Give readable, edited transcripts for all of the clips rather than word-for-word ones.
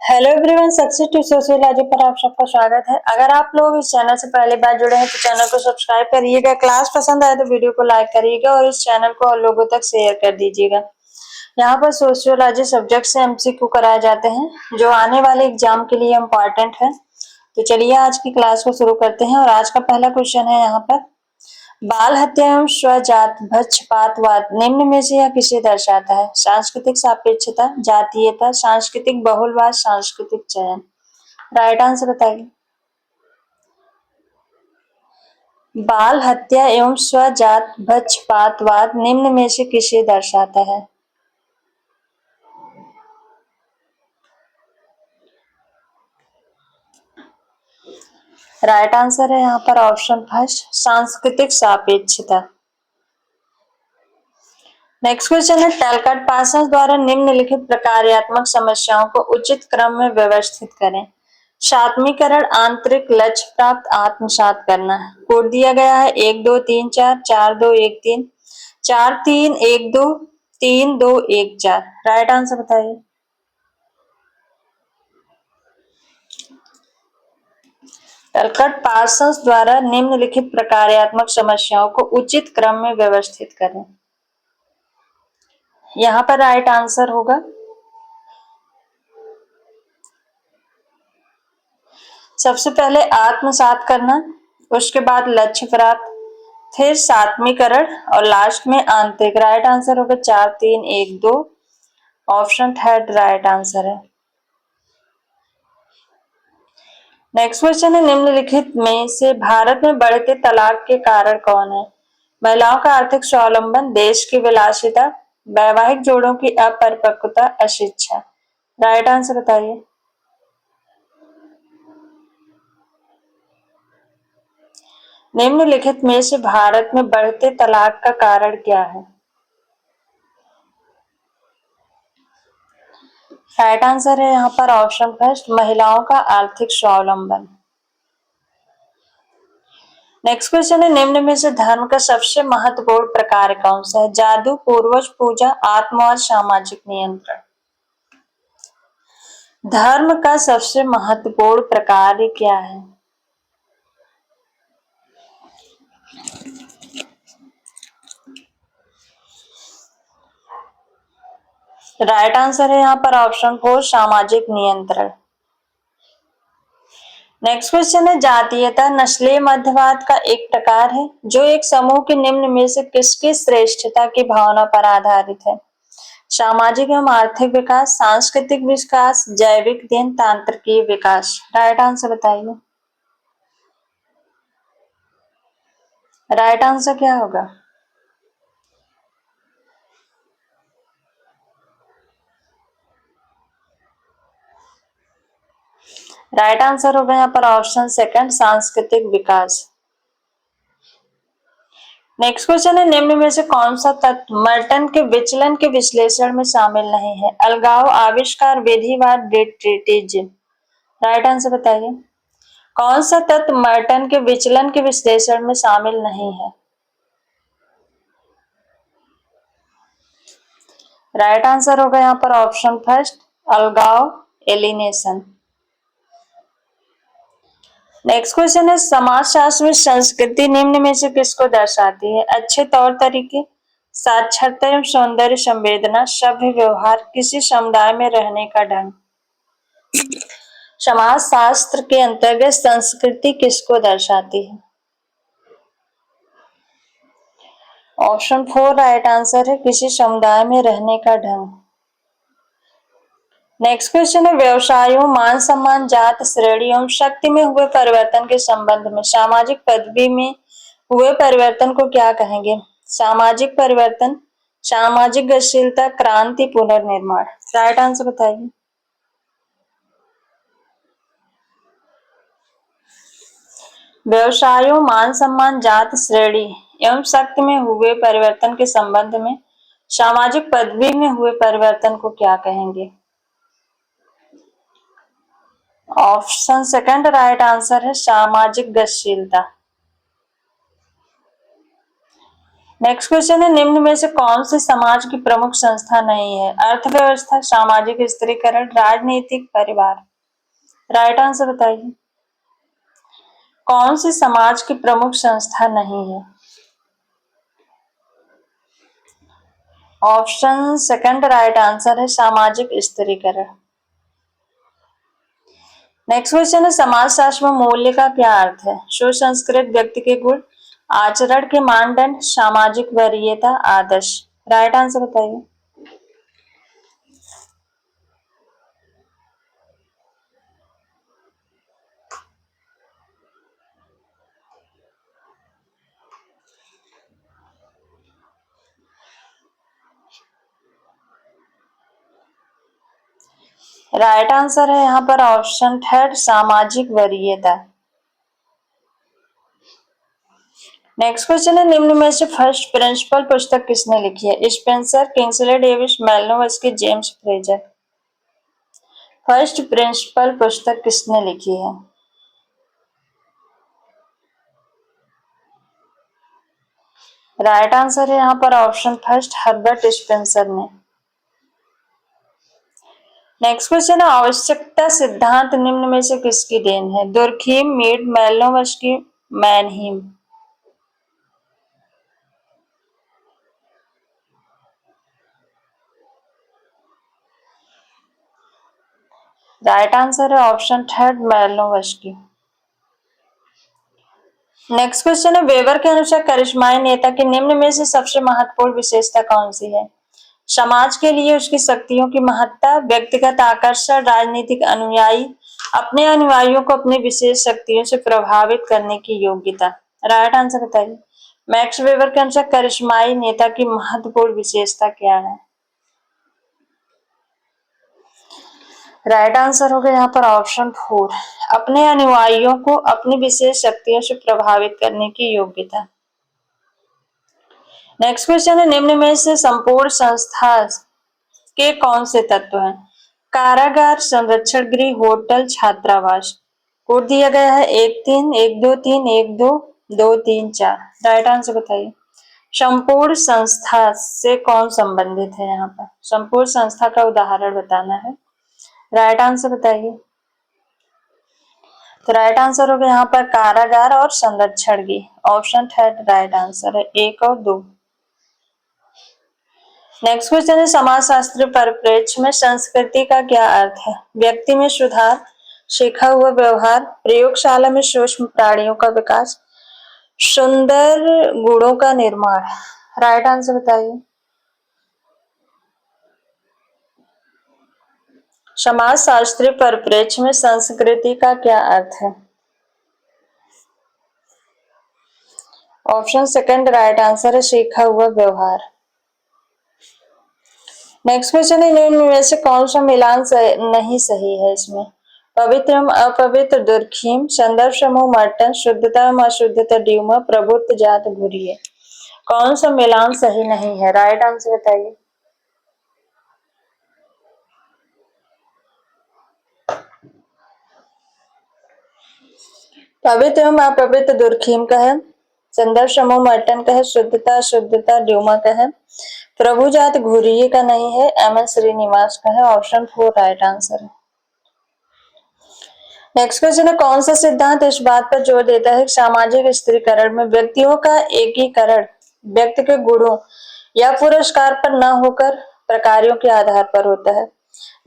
Hello everyone, success to sociology पर आप सबका स्वागत है। अगर आप लोग इस चैनल से पहली बार जुड़े हैं तो चैनल को सब्सक्राइब करिएगा। क्लास पसंद आए तो वीडियो को लाइक करिएगा और इस चैनल को और लोगों तक शेयर कर दीजिएगा। यहाँ पर सोशियोलॉजी सब्जेक्ट से एमसीक्यू कराए जाते हैं जो आने वाले एग्जाम के लिए इम्पोर्टेंट है। तो चलिए आज की क्लास को शुरू करते हैं और आज का पहला क्वेश्चन है यहाँ पर, बाल हत्या एवं स्वजात पक्षपातवाद निम्न में से यह किसे दर्शाता है? सांस्कृतिक सापेक्षता, जातीयता, सांस्कृतिक बहुलवाद, सांस्कृतिक चयन। राइट आंसर बताइए। बाल हत्या एवं स्वजात पक्षपातवाद निम्न में से किसे दर्शाता है? राइट आंसर है यहाँ पर ऑप्शन फर्स्ट, सांस्कृतिक सापेक्षता। नेक्स्ट क्वेश्चन है, टैलकट पार्सन्स द्वारा निम्नलिखित प्रकार्यात्मक समस्याओं को उचित क्रम में व्यवस्थित करें। सात्मीकरण, आंतरिक लक्ष्य प्राप्त, आत्मसात करना। कोड दिया गया है 1 2 3 4 4 2 1 3 4 3 1 2 3 2 1 4। राइट आंसर बताइए। टैलकट पार्सन्स द्वारा निम्नलिखित प्रकार्यात्मक समस्याओं को उचित क्रम में व्यवस्थित करें। यहाँ पर राइट आंसर होगा सबसे पहले आत्मसात करना, उसके बाद लक्ष्य प्राप्त, फिर सात्मीकरण और लास्ट में आंतरिक। राइट आंसर होगा 4 3 1 2, ऑप्शन थर्ड राइट आंसर है। नेक्स्ट क्वेश्चन है, निम्नलिखित में से भारत में बढ़ते तलाक के कारण कौन है? महिलाओं का आर्थिक स्वावलंबन, देश की विलासिता, वैवाहिक जोड़ों की अपरिपक्वता, अशिक्षा। राइट आंसर बताइए। निम्नलिखित में से भारत में बढ़ते तलाक का कारण क्या है? राइट आंसर है यहाँ पर ऑप्शन फर्स्ट, महिलाओं का आर्थिक स्वावलंबन। नेक्स्ट क्वेश्चन है, निम्न में से धर्म का सबसे महत्वपूर्ण प्रकार कौन सा है? जादू, पूर्वज पूजा, आत्मवाद, सामाजिक नियंत्रण। धर्म का सबसे महत्वपूर्ण प्रकार क्या है? राइट आंसर है यहाँ पर ऑप्शन फोर, सामाजिक नियंत्रण। नेक्स्ट क्वेश्चन है, जातीयता नस्लीय मध्यवाद का एक प्रकार है जो एक समूह के निम्न में से किसकी श्रेष्ठता की भावना पर आधारित है? सामाजिक एवं आर्थिक विकास, सांस्कृतिक विकास, जैविक अध्ययन, तांत्रिकीय विकास। राइट आंसर बताइए। राइट आंसर क्या होगा? राइट आंसर होगा यहाँ पर ऑप्शन सेकंड, सांस्कृतिक विकास। नेक्स्ट क्वेश्चन है, निम्न में से कौन सा तत्व मर्टन के विचलन के विश्लेषण में शामिल नहीं है? अलगाव, आविष्कार, विधिवाद, डेट्रिटिज्म। राइट आंसर बताइए। कौन सा तत्व मर्टन के विचलन के विश्लेषण में शामिल नहीं है? राइट आंसर होगा यहाँ पर ऑप्शन फर्स्ट, अलगाव, एलिनेशन। नेक्स्ट क्वेश्चन है, समाजशास्त्र में संस्कृति निम्न में से किसको दर्शाती है? अच्छे तौर तरीके, साक्षरता एवं सौंदर्य संवेदना, सभ्य व्यवहार, किसी समुदाय में रहने का ढंग। समाजशास्त्र के अंतर्गत संस्कृति किसको दर्शाती है? ऑप्शन फोर राइट आंसर है, किसी समुदाय में रहने का ढंग। नेक्स्ट क्वेश्चन है, व्यवसायों, मान सम्मान, जात, श्रेणी एवं शक्ति में हुए परिवर्तन के संबंध में सामाजिक पदवी में हुए परिवर्तन को क्या कहेंगे? सामाजिक परिवर्तन, सामाजिक गतिशीलता, क्रांति, पुनर्निर्माण। राइट आंसर बताइए। व्यवसायों, मान सम्मान, जात, श्रेणी एवं शक्ति में हुए परिवर्तन के संबंध में सामाजिक पदवी में हुए परिवर्तन को क्या कहेंगे? ऑप्शन सेकंड राइट आंसर है, सामाजिक गतिशीलता। नेक्स्ट क्वेश्चन है, निम्न में से कौन सी समाज की प्रमुख संस्था नहीं है? अर्थव्यवस्था, सामाजिक स्थिरीकरण, राजनीतिक, परिवार। राइट आंसर बताइए। कौन सी समाज की प्रमुख संस्था नहीं है? ऑप्शन सेकंड राइट आंसर है, सामाजिक स्थिरीकरण। नेक्स्ट क्वेश्चन है, समाजशास्त्र में मूल्य का क्या अर्थ है? सुसंस्कृत व्यक्ति के गुण, आचरण के मानदंड, सामाजिक वरीयता, आदर्श। राइट आंसर बताइए। राइट आंसर है यहाँ पर ऑप्शन थर्ड, सामाजिक वरीयता। नेक्स्ट क्वेश्चन है, निम्न में से फर्स्ट प्रिंसिपल पुस्तक किसने लिखी है? Spencer, Kingsley Davis, Malinowski, James Frazer. First principle पुस्तक किसने लिखी है? राइट आंसर है यहाँ पर ऑप्शन फर्स्ट, हर्बर्ट स्पेंसर ने। नेक्स्ट क्वेश्चन है, आवश्यकता सिद्धांत निम्न में से किसकी देन है? Durkheim, Mead, Malinowski, Mannheim. Right answer है option third, Malinowski. Next question है, वेबर के अनुसार करिश्माई नेता की निम्न में से सबसे महत्वपूर्ण विशेषता कौन सी है? समाज के लिए उसकी शक्तियों की महत्ता, व्यक्तिगत आकर्षण, राजनीतिक अनुयायी, अपने अनुयायियों को अपनी विशेष शक्तियों से प्रभावित करने की योग्यता। राइट आंसर बताइए। मैक्स वेबर के अनुसार करिश्माई नेता की महत्वपूर्ण विशेषता क्या है? राइट आंसर होगा यहाँ पर ऑप्शन फोर, अपने अनुयायियों को अपनी विशेष शक्तियों से प्रभावित करने की योग्यता। नेक्स्ट क्वेश्चन है, निम्न में से संपूर्ण संस्था के कौन से तत्व हैं? कारागार, संरक्षण गृह, होटल, छात्रावास। कोड दिया गया है 1 3 1 2 3 1 2 2 3 4। राइट आंसर बताइए। संपूर्ण संस्था से कौन संबंधित है? यहाँ पर संपूर्ण संस्था का उदाहरण बताना है। राइट आंसर बताइए। तो राइट आंसर होगा यहाँ पर कारागार और संरक्षण गृह। ऑप्शन थर्ड राइट आंसर है, 1 और 2। नेक्स्ट क्वेश्चन है, समाजशास्त्री परिप्रेक्ष्य में संस्कृति का क्या अर्थ है? व्यक्ति में सुधार, सीखा हुआ व्यवहार, प्रयोगशाला में सूक्ष्म प्राणियों का विकास, सुंदर गुणों का निर्माण। राइट आंसर बताइए। समाजशास्त्री परिप्रेक्ष्य में संस्कृति का क्या अर्थ है? ऑप्शन सेकंड राइट आंसर है, सीखा हुआ व्यवहार। नेक्स्ट क्वेश्चन है, निम्न में से कौन सा मिलान नहीं सही है? इसमें पवित्र अपवित्र, दुर्खीम, संदर्भ समूह मर्टन, शुद्धता अशुद्धता ड्यूमा, प्रभुत्व जात घुरिए। कौन सा मिलान सही नहीं है? राइट आंसर बताइए। पवित्र अपवित्र दुर्खीम का है, संदर्भ समूह मर्टन का है, शुद्धता अशुद्धता ड्यूमा का है, प्रभु जात घुरिए का नहीं है, एम एस श्रीनिवास का है। ऑप्शन फोर राइट आंसर है। नेक्स्ट क्वेश्चन है, कौन सा सिद्धांत इस बात पर जोर देता है कि सामाजिक स्थिरीकरण में व्यक्तियों का एकीकरण व्यक्ति के गुणों या पुरस्कार पर न होकर प्रकारों के आधार पर होता है?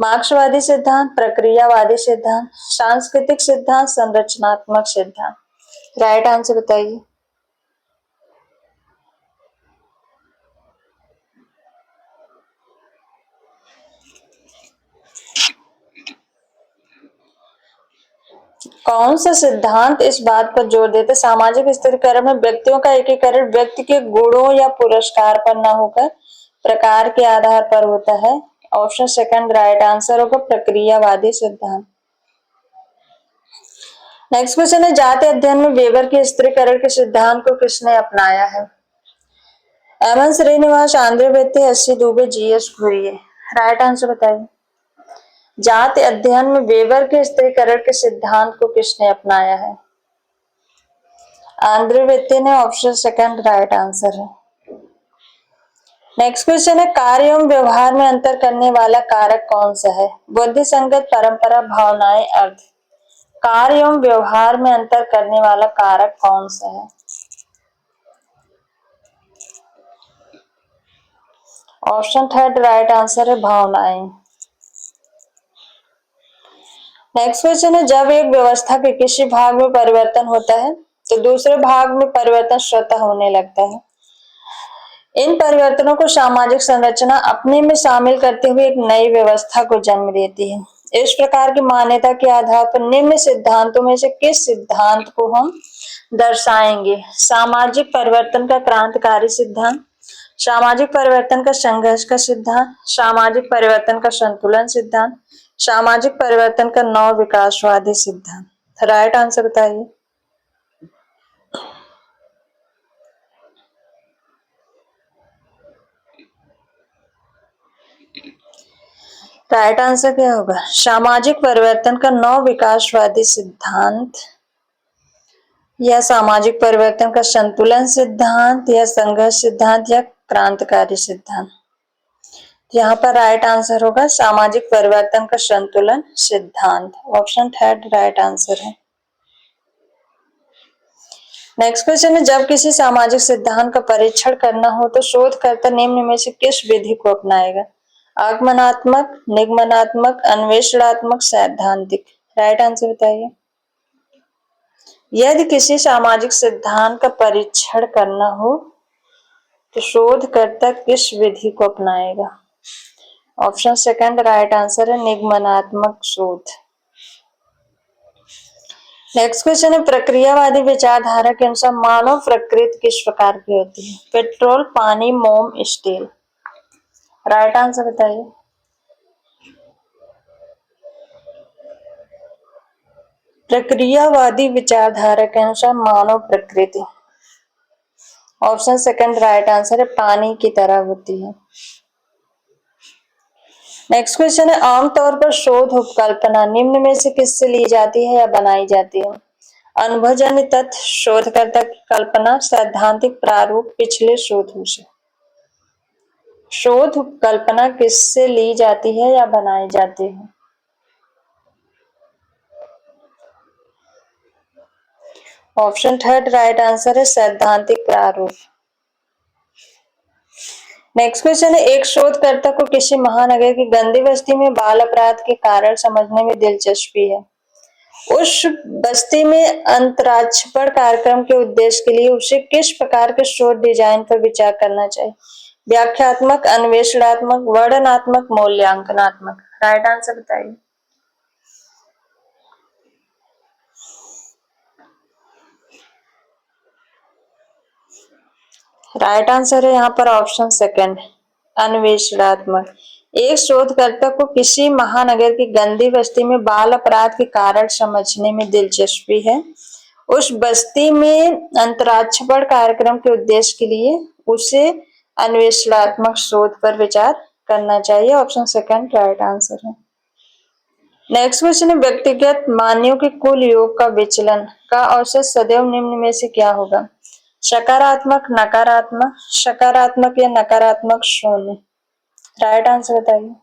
मार्क्सवादी सिद्धांत, प्रक्रियावादी सिद्धांत, सांस्कृतिक सिद्धांत, संरचनात्मक सिद्धांत। राइट आंसर बताइए। कौन सा सिद्धांत इस बात पर जोर देता है सामाजिक स्थिरीकरण में व्यक्तियों का एकीकरण व्यक्ति के गुणों या पुरस्कार पर न होकर प्रकार के आधार पर होता है? ऑप्शन सेकंड राइट आंसर होगा, प्रक्रियावादी सिद्धांत। नेक्स्ट क्वेश्चन है, जाति अध्ययन में वेबर के स्थिरीकरण के सिद्धांत को किसने अपनाया है? M N Srinivas, Andre Beteille, S C. Dube, G S. Ghurye. Right answer बताइए। जाति अध्ययन में वेबर के स्थिरीकरण के सिद्धांत को किसने अपनाया है? आंद्रे बेत्ते ने। ऑप्शन सेकंड राइट आंसर है। नेक्स्ट क्वेश्चन है, कार्य एवं व्यवहार में अंतर करने वाला कारक कौन सा है? बुद्धि, संगत, परंपरा, भावनाएं, अर्थ। कार्य एवं व्यवहार में अंतर करने वाला कारक कौन सा है? ऑप्शन थर्ड राइट आंसर है भावनाएं। नेक्स्ट क्वेश्चन है, जब एक व्यवस्था के किसी भाग में परिवर्तन होता है तो दूसरे भाग में परिवर्तन स्वतः होने लगता है। इन परिवर्तनों को सामाजिक संरचना अपने में शामिल करते हुए एक नई व्यवस्था को जन्म देती है। इस प्रकार की मान्यता के आधार पर निम्न सिद्धांतों में से किस सिद्धांत को हम दर्शाएंगे? सामाजिक परिवर्तन का क्रांतिकारी सिद्धांत, सामाजिक परिवर्तन का संघर्ष का सिद्धांत, सामाजिक परिवर्तन का संतुलन सिद्धांत, सामाजिक परिवर्तन का नव विकासवादी सिद्धांत। राइट आंसर बताइए। राइट आंसर क्या होगा? सामाजिक परिवर्तन का नव विकासवादी सिद्धांत, या सामाजिक परिवर्तन का संतुलन सिद्धांत, या संघर्ष सिद्धांत, या क्रांतिकारी सिद्धांत। यहाँ पर राइट आंसर होगा सामाजिक परिवर्तन का संतुलन सिद्धांत। ऑप्शन थर्ड राइट आंसर है। नेक्स्ट क्वेश्चन है, जब किसी सामाजिक सिद्धांत का परीक्षण करना हो तो शोधकर्ता निम्न में से किस विधि को अपनाएगा? आगमनात्मक, निगमनात्मक, अन्वेषणात्मक, सैद्धांतिक। राइट आंसर बताइए। यदि किसी सामाजिक सिद्धांत का परीक्षण करना हो तो शोधकर्ता किस विधि को अपनाएगा? ऑप्शन सेकंड राइट आंसर है निगमनात्मक शोध। नेक्स्ट क्वेश्चन है, प्रक्रियावादी विचारधारा के अनुसार मानव प्रकृति किस प्रकार की होती है? पेट्रोल, पानी, मोम, स्टील। राइट आंसर बताइए। प्रक्रियावादी विचारधारा के अनुसार मानव प्रकृति, ऑप्शन सेकंड राइट आंसर है पानी की तरह होती है। नेक्स्ट क्वेश्चन है, आमतौर पर शोध उपकल्पना निम्न में से किससे ली जाती है या बनाई जाती है? अनुभवजन्य तथ्य, शोधकर्ता की कल्पना, सैद्धांतिक प्रारूप, पिछले शोधों से। शोध उपकल्पना किससे ली जाती है या बनाई जाती है? ऑप्शन थर्ड राइट आंसर है सैद्धांतिक प्रारूप। नेक्स्ट क्वेश्चन है, एक शोधकर्ता को किसी महानगर की गंदी बस्ती में बाल अपराध के कारण समझने में दिलचस्पी है। उस बस्ती में अंतराक्षपण कार्यक्रम के उद्देश्य के लिए उसे किस प्रकार के शोध डिजाइन पर विचार करना चाहिए? व्याख्यात्मक, अन्वेषणात्मक, वर्णनात्मक, मूल्यांकनात्मक। राइट आंसर बताइए। राइट आंसर है यहाँ पर ऑप्शन सेकंड अन्वेषणात्मक। एक शोधकर्ता को किसी महानगर की गंदी बस्ती में बाल अपराध के कारण समझने में दिलचस्पी है। उस बस्ती में अंतराक्षपण कार्यक्रम के उद्देश्य के लिए उसे अन्वेषणात्मक शोध पर विचार करना चाहिए। ऑप्शन सेकंड राइट आंसर है। नेक्स्ट क्वेश्चन है, व्यक्तिगत मान्यों के कुल योग का विचलन का औसत सदैव निम्न में से क्या होगा? सकारात्मक, नकारात्मक, सकारात्मक या नकारात्मक शून्य। राइट आंसर बताइए।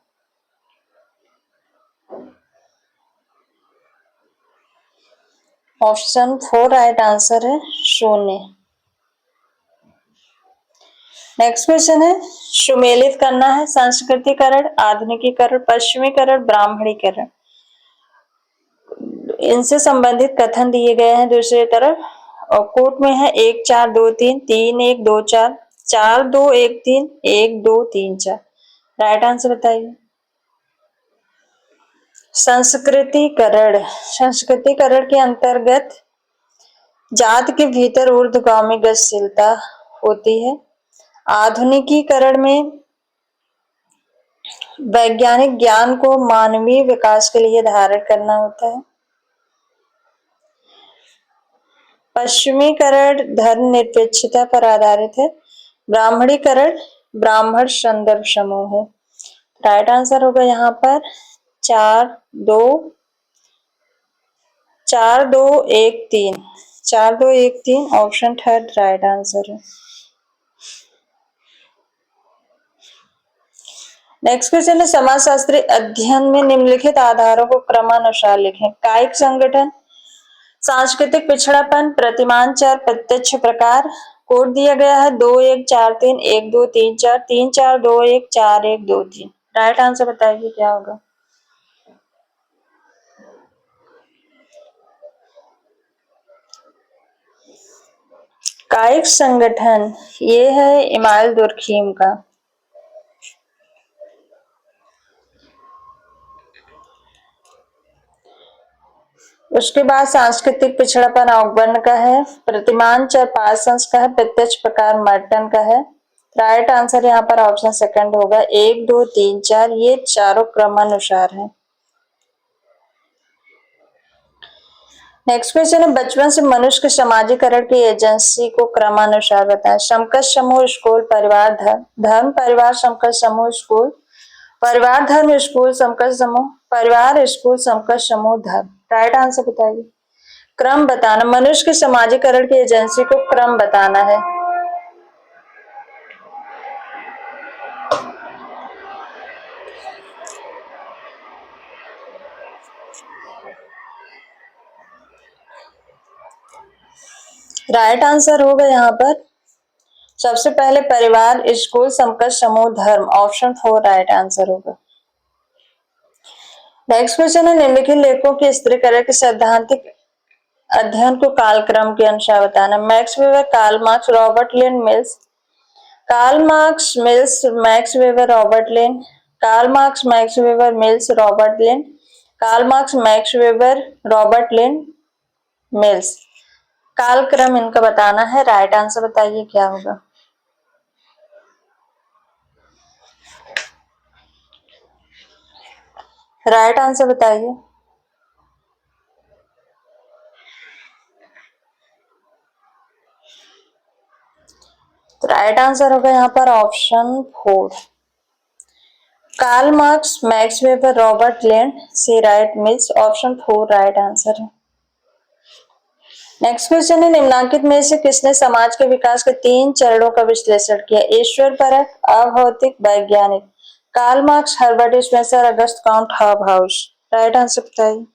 ऑप्शन फोर राइट आंसर है शून्य। नेक्स्ट क्वेश्चन है, सुमेलित करना है संस्कृतिकरण, आधुनिकीकरण, पश्चिमीकरण, ब्राह्मणीकरण। इनसे संबंधित कथन दिए गए हैं दूसरी तरफ और कोट में है 1 4 2 3 3 1 2 4 4 2 1 3 1 2 3 4। राइट आंसर बताइए। संस्कृतिकरण, संस्कृतिकरण के अंतर्गत जात के भीतर ऊर्ध्वगामी गतिशीलता होती है। आधुनिकीकरण में वैज्ञानिक ज्ञान को मानवीय विकास के लिए धारण करना होता है। पश्चिमीकरण धर्मनिरपेक्षता पर आधारित है। ब्राह्मणीकरण ब्राह्मण संदर्भ समूह है। राइट आंसर होगा यहाँ पर 4 2 4 2 1 3 4 2 1 3। ऑप्शन थर्ड राइट आंसर है। नेक्स्ट क्वेश्चन है समाजशास्त्री अध्ययन में निम्नलिखित आधारों को क्रमानुसार लिखें। कायिक संगठन, सांस्कृतिक पिछड़ापन, प्रतिमान चर, प्रत्यक्ष प्रकार। कोड दिया गया है 2 1 4 3 1 2 3 4 3 4 2 1 4 1 2 3। राइट आंसर बताइए क्या होगा। कायिक संगठन ये है इमाइल दुर्खीम का। उसके बाद सांस्कृतिक पिछड़ापन ऑकबर्न का है, प्रतिमान चर पार्सन्स का है, प्रत्यक्ष प्रकार मर्टन का है। राइट आंसर यहाँ पर ऑप्शन सेकंड होगा। 1 2 3 4 ये चारों क्रमानुसार है। नेक्स्ट क्वेश्चन है बचपन से मनुष्य के समाजीकरण की एजेंसी को क्रमानुसार बताएं। समकक्ष समूह, स्कूल, परिवार, धर्म। धर्म, परिवार, समकक्ष समूह, स्कूल। परिवार, धर्म, स्कूल, समकक्ष समूह। परिवार, स्कूल, समकक्ष समूह, धर्म। राइट आंसर बताइए। क्रम बताना, मनुष्य के समाजीकरण की एजेंसी को क्रम बताना है। राइट आंसर होगा यहाँ पर सबसे पहले परिवार, स्कूल, समकक्ष समूह, धर्म। ऑप्शन 4 राइट आंसर होगा। नेक्स्ट क्वेश्चन है निम्नलिखित लेखों के स्त्रीकरण के सैद्धांतिक अध्ययन को कालक्रम के अनुसार बताना। Max Weber, Karl Marx, Robert Lane, Mills. Karl Marx, Mills, Max Weber, Robert Lane. Karl Marx, Max Weber, Mills, Robert Lane. Karl Marx, Max Weber, Robert Lane, Mills. कालक्रम इनका बताना है। राइट आंसर बताइए क्या होगा। राइट आंसर बताइए। तो right answer होगा यहाँ पर option 4 Karl Marx, Max Weber, Robert Lane, C Wright, Mills. Option 4 right answer है। नेक्स्ट क्वेश्चन है निम्नांकित में से किसने समाज के विकास के 3 चरणों का विश्लेषण किया। ईश्वर परक, अभौतिक, वैज्ञानिक। कार्ल मार्क्स, हर्बर्ट स्पेंसर, अगस्त काउंट, हॉबहाउस। राइट आंसर बताइए।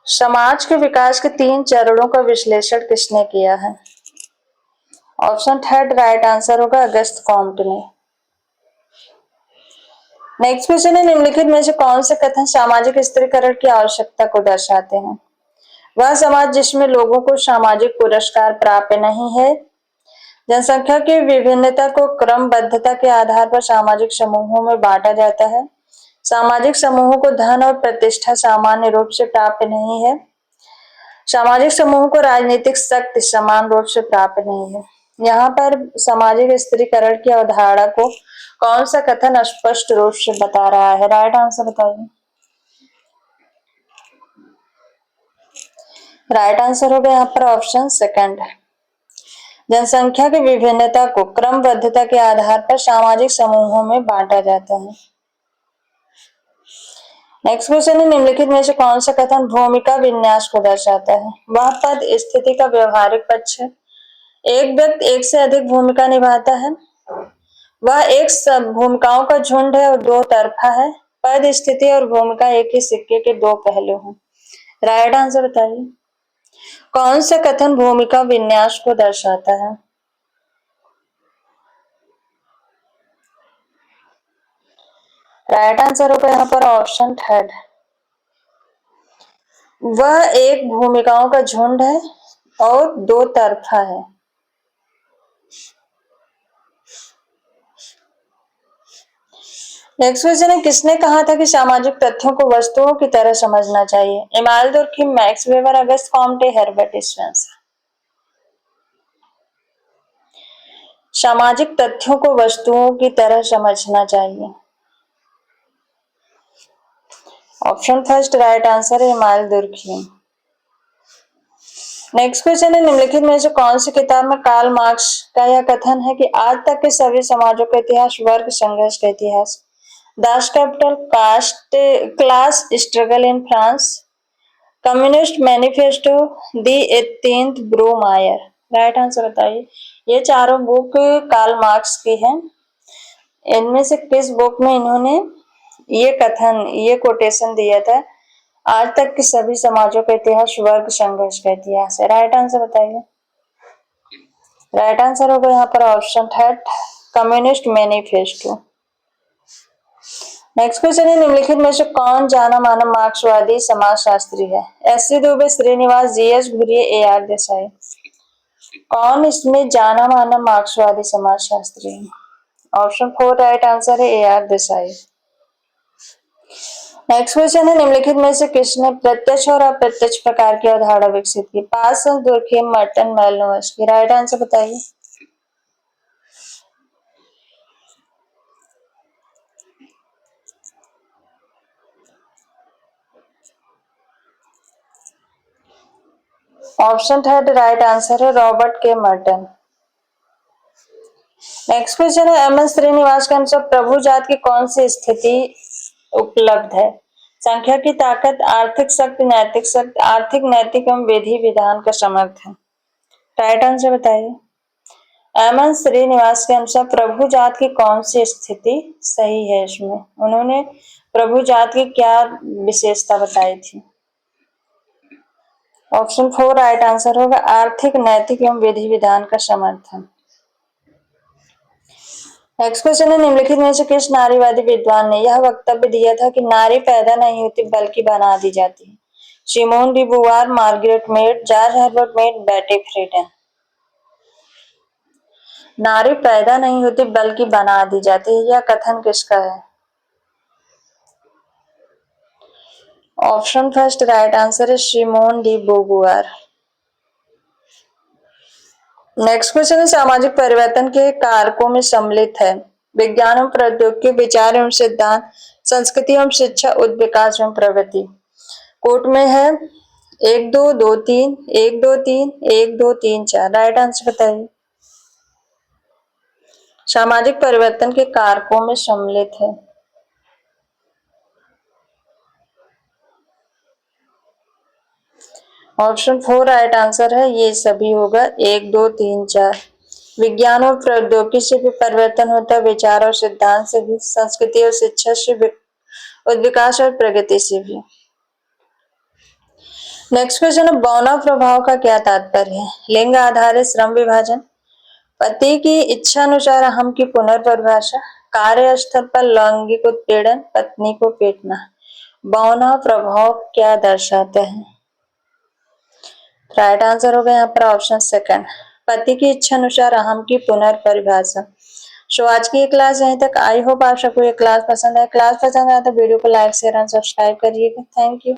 समाज के विकास के 3 चरणों का विश्लेषण किसने किया है। ऑप्शन 3 राइट आंसर होगा अगस्त कॉम्ट ने। नेक्स्ट क्वेश्चन है निम्नलिखित में से कौन से कथन सामाजिक स्त्रीकरण की आवश्यकता को दर्शाते हैं। वह समाज जिसमें लोगों को सामाजिक पुरस्कार प्राप्त नहीं है। जनसंख्या की विभिन्नता को क्रमबद्धता के आधार पर सामाजिक समूहों में बांटा जाता है। सामाजिक समूहों को धन और प्रतिष्ठा सामान्य रूप से प्राप्त नहीं है। सामाजिक समूह को राजनीतिक शक्ति समान रूप से प्राप्त नहीं है। यहाँ पर सामाजिक स्त्रीकरण की अवधारणा को कौन सा कथन स्पष्ट रूप से बता रहा है। राइट आंसर बताइए। राइट आंसर होगा यहाँ पर ऑप्शन सेकंड। जनसंख्या की विभिन्नता को क्रमबद्धता के आधार पर सामाजिक समूहों में बांटा जाता है। नेक्स्ट क्वेश्चन है निम्नलिखित में से कौन सा कथन भूमिका विन्यास को दर्शाता है। वह पद स्थिति का व्यवहारिक पक्ष है। एक व्यक्ति एक से अधिक भूमिका निभाता है। वह एक भूमिकाओं का झुंड है और 2 तरफा है। पद, स्थिति और भूमिका एक ही सिक्के के 2 पहलू हैं। राइट आंसर बताइए। कौन सा कथन भूमिका विन्यास को दर्शाता है। राइट आंसर होगा यहाँ पर ऑप्शन 3। वह एक भूमिकाओं का झुंड है और 2 तरफा है। नेक्स्ट क्वेश्चन है किसने कहा था कि सामाजिक तथ्यों को वस्तुओं की तरह समझना चाहिए। इमाइल दुर्खिम, मैक्स वेबर, अगस्त कॉम्टे, हर्बर्ट स्पेंसर। सामाजिक तथ्यों को वस्तुओं की तरह समझना चाहिए। ऑप्शन फर्स्ट राइट आंसर है इमाइल दुर्खिम। नेक्स्ट क्वेश्चन है निम्नलिखित में से कौन सी किताब में कार्ल मार्क्स का यह कथन है कि आज तक के सभी समाजों का इतिहास वर्ग संघर्ष का इतिहास। Das Capital, caste class struggle in France, communist manifesto, the 18th Brumaire. Right answer बताइए। ये चारों बुक कार्ल मार्क्स की हैं। इनमें से किस बुक में इन्होंने ये कोटेशन दिया था, आज तक के सभी समाजों का इतिहास वर्ग संघर्ष का इतिहास है। राइट आंसर बताइए। राइट आंसर होगा यहाँ पर option third, communist manifesto. Next question है, निम्नलिखित में से कौन जाना माना मार्क्सवादी समाजशास्त्री है? SC. Dube, Srinivas, GS. Ghurye, AR. Desai. कौन इसमें जाना माना मार्क्सवादी समाजशास्त्री है? ऑप्शन 4 राइट आंसर है ए.आर. देसाई। नेक्स्ट क्वेश्चन है, निम्नलिखित में से किसने प्रत्यक्ष और अप्रत्यक्ष प्रकार की अवधारणा विकसित की? Parson, Durkheim, Merton, Malinowski. Right answer बताइए। ऑप्शन थर्ड राइट आंसर है Robert K Merton. Next question है, एम एस श्रीनिवास के अनुसार प्रभु जात की कौन सी स्थिति उपलब्ध है? संख्या की ताकत, आर्थिक शक्ति, नैतिक शक्ति, आर्थिक, नैतिक एवं विधि विधान का समर्थन। राइट आंसर बताइए। एम एस श्रीनिवास के अनुसार प्रभु जात की कौन सी स्थिति सही है? इसमें उन्होंने प्रभु जात की क्या विशेषता बताई थी? ऑप्शन 4 राइट आंसर होगा आर्थिक, नैतिक एवं विधि विधान का समर्थन। नेक्स्ट क्वेश्चन है, निम्नलिखित में से किस नारीवादी विद्वान ने यह वक्तव्य दिया था कि नारी पैदा नहीं होती बल्कि बना दी जाती है? Simone de Beauvoir, Margaret Mead, George Herbert Mead, Betty Friedan. नारी पैदा नहीं होती बल्कि बना दी जाती है, यह कथन किसका है? ऑप्शन फर्स्ट राइट आंसर है सिमोन डी बुवार। नेक्स्ट क्वेश्चन है, सामाजिक परिवर्तन के कारकों में सम्मिलित है विज्ञान एवं प्रौद्योगिकी, विचार एवं सिद्धांत, संस्कृति एवं शिक्षा, उद्योग विकास एवं प्रगति। कोट में है 1 2 2 3 1 2 3 1 2 3 4। राइट आंसर बताइए। सामाजिक परिवर्तन के कारकों में सम्मिलित है। ऑप्शन 4 राइट आंसर है, ये सभी होगा 1 2 3 4। विज्ञान और प्रौद्योगिकी से भी परिवर्तन होता है, विचार और सिद्धांत से भी, संस्कृति और शिक्षा से भी, विकास और प्रगति से भी। नेक्स्ट क्वेश्चन है, बौना प्रभाव का क्या तात्पर्य है? लिंग आधारित श्रम विभाजन, पति की इच्छानुसार अहम की पुनर्परिभाषा, कार्यस्थल पर लैंगिक उत्पीड़न, पत्नी को पीटना। बौना प्रभाव क्या दर्शाता है? राइट आंसर होगा यहाँ पर ऑप्शन सेकंड, पति की इच्छा अनुसार अहम की पुनर्परिभाषा। सो आज की ये क्लास यहीं तक। आई होप आप सबको ये क्लास पसंद है। क्लास पसंद आया तो वीडियो को लाइक शेयर एंड सब्सक्राइब करिएगा। Thank you.